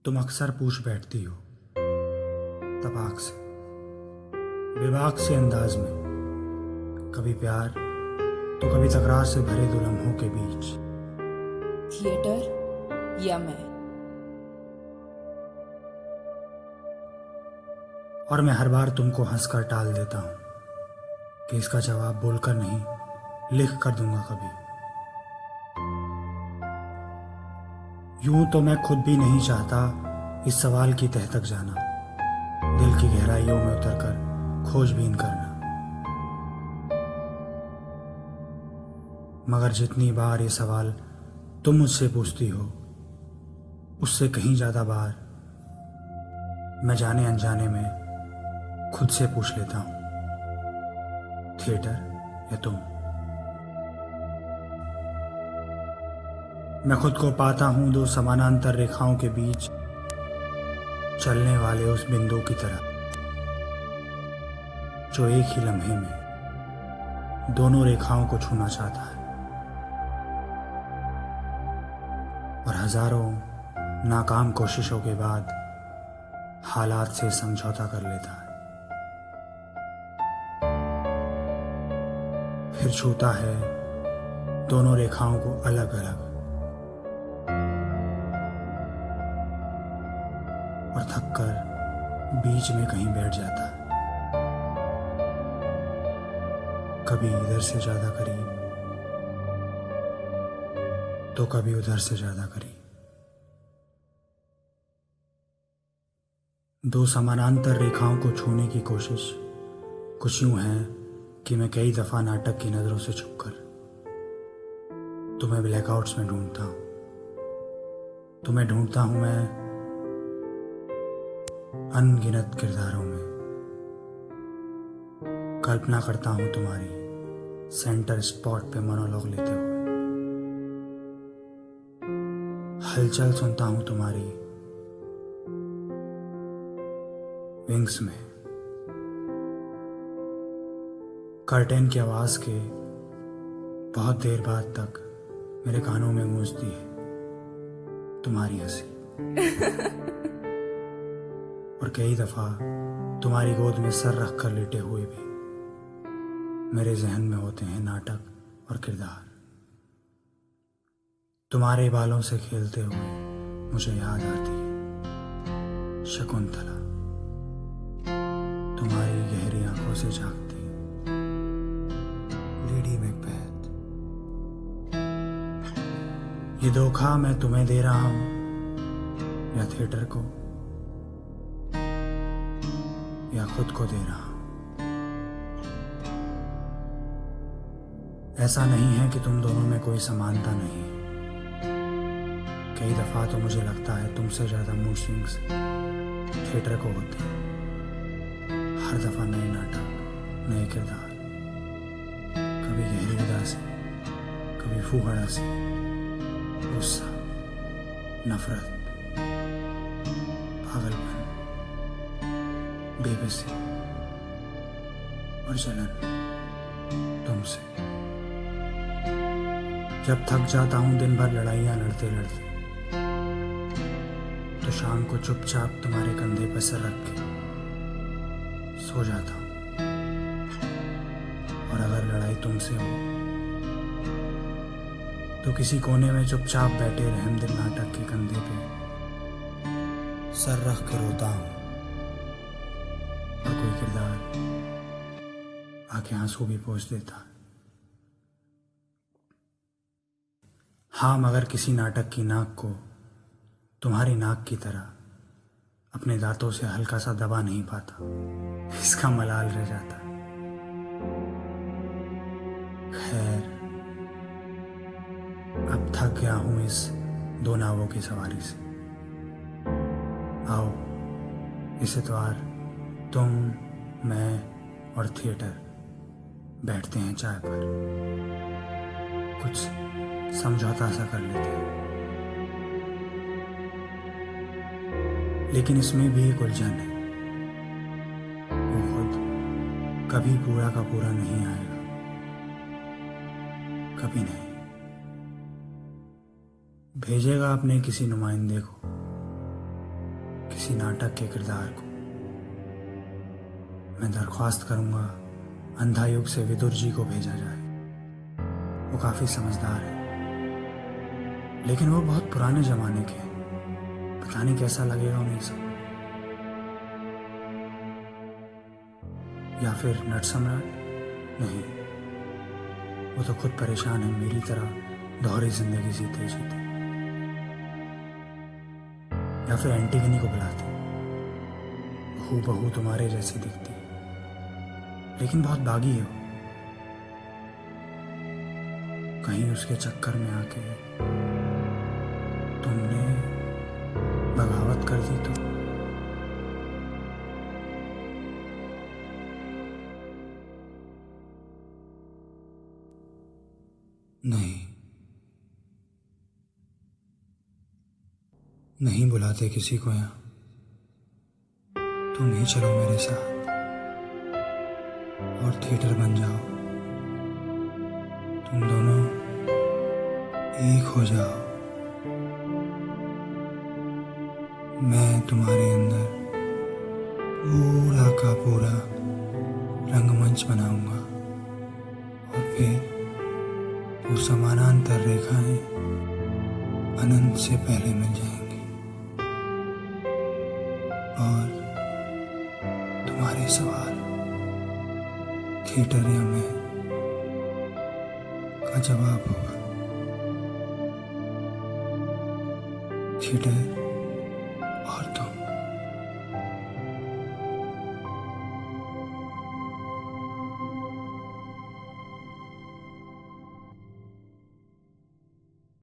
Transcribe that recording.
तुम अक्सर पूछ बैठती हो तपाक से, बेबाक से अंदाज में, कभी प्यार तो कभी तकरार से भरे दो लम्हों के बीच। थिएटर या मैं? और मैं हर बार तुमको हंसकर टाल देता हूं कि इसका जवाब बोलकर नहीं, लिख कर दूंगा कभी। यूं तो मैं खुद भी नहीं चाहता इस सवाल की तह तक जाना, दिल की गहराइयों में उतरकर खोजबीन करना। मगर जितनी बार ये सवाल तुम मुझसे पूछती हो, उससे कहीं ज्यादा बार मैं जाने अनजाने में खुद से पूछ लेता हूं, थिएटर या तुम? मैं खुद को पाता हूं दो समानांतर रेखाओं के बीच चलने वाले उस बिंदु की तरह, जो एक ही लम्हे में दोनों रेखाओं को छूना चाहता है और हजारों नाकाम कोशिशों के बाद हालात से समझौता कर लेता है। फिर छूता है दोनों रेखाओं को अलग अलग और थककर बीच में कहीं बैठ जाता है, कभी इधर से ज्यादा करीब तो कभी उधर से ज्यादा करीब। दो समानांतर रेखाओं को छूने की कोशिश कुछ यूं है कि मैं कई दफा नाटक की नजरों से छुपकर तुम्हें ब्लैकआउट्स में ढूंढता हूं, तुम्हें ढूंढता हूं मैं अनगिनत किरदारों में, कल्पना करता हूं तुम्हारी सेंटर स्पॉट पे मोनोलॉग लेते हुए, हलचल सुनता हूं तुम्हारी विंग्स में, कर्टेन की आवाज के बहुत देर बाद तक मेरे कानों में गूंजती है तुम्हारी हंसी। और कई दफा तुम्हारी गोद में सर रखकर लेटे हुए भी मेरे जहन में होते हैं नाटक और किरदार। तुम्हारे बालों से खेलते हुए मुझे याद आती है शकुंतला, तुम्हारी गहरी आंखों से झांकती लेडी मैकबेथ। ये धोखा मैं तुम्हें दे रहा हूं या थिएटर को या खुद को दे रहा हूं? ऐसा नहीं है कि तुम दोनों में कोई समानता नहीं है। कई दफा तो मुझे लगता है तुमसे ज्यादा मूड स्विंग्स थिएटर को होते हैं। हर दफा नए नाटक, नए किरदार, कभी गहरी उदासी, कभी फूहड़ हंसी, गुस्सा, नफरत, पागलपन, बेबसी और जलन तुमसे। जब थक जाता हूं दिन भर लड़ाइयां लड़ते लड़ते, तो शाम को चुपचाप तुम्हारे कंधे पर सर रख के सो जाता हूं। और अगर लड़ाई तुमसे हो तो किसी कोने में चुपचाप बैठे रहमदिल नाटक के कंधे पे सर रख के रोता हूं और कोई किरदार आके आंसू भी पोंछ देता। हाँ, मगर किसी नाटक की नाक को तुम्हारी नाक की तरह अपने दांतों से हल्का सा दबा नहीं पाता, इसका मलाल रह जाता। खैर, अब थक गया हूं इस दो नावों की सवारी से। आओ इस इतवार तुम, मैं और थिएटर बैठते हैं चाय पर, कुछ समझौता सा कर लेते हैं। लेकिन इसमें भी एक उलझन है, वो खुद कभी पूरा का पूरा नहीं आएगा, कभी नहीं। भेजेगा अपने किसी नुमाइंदे को किसी नाटक के किरदार को। मैं दरख्वास्त करूंगा अंधा युग से विदुर जी को भेजा जाए। वो काफी समझदार है, लेकिन वो बहुत पुराने जमाने के हैं। पता नहीं कैसा लगेगा उन्हें सब। या फिर नट सम्राट? नहीं, वो तो खुद परेशान है मेरी तरह दोहरी जिंदगी जीते जीते। या फिर एंटीगनी को बुलाते, हूबहू तुम्हारे जैसी दिखती है, लेकिन बहुत बागी है वो। कहीं उसके चक्कर में आके तुमने बगावत कर दी तो? नहीं बुलाते किसी को यहाँ। तुम ही चलो मेरे साथ और थिएटर बन जाओ। तुम दोनों एक हो जाओ। मैं तुम्हारे अंदर पूरा का पूरा रंगमंच बनाऊंगा और फिर वो समानांतर रेखाएं अनंत से पहले मिल जाएंगी और तुम्हारे सवाल थिएटर या मैं का जवाब होगा। थिएटर और तुम।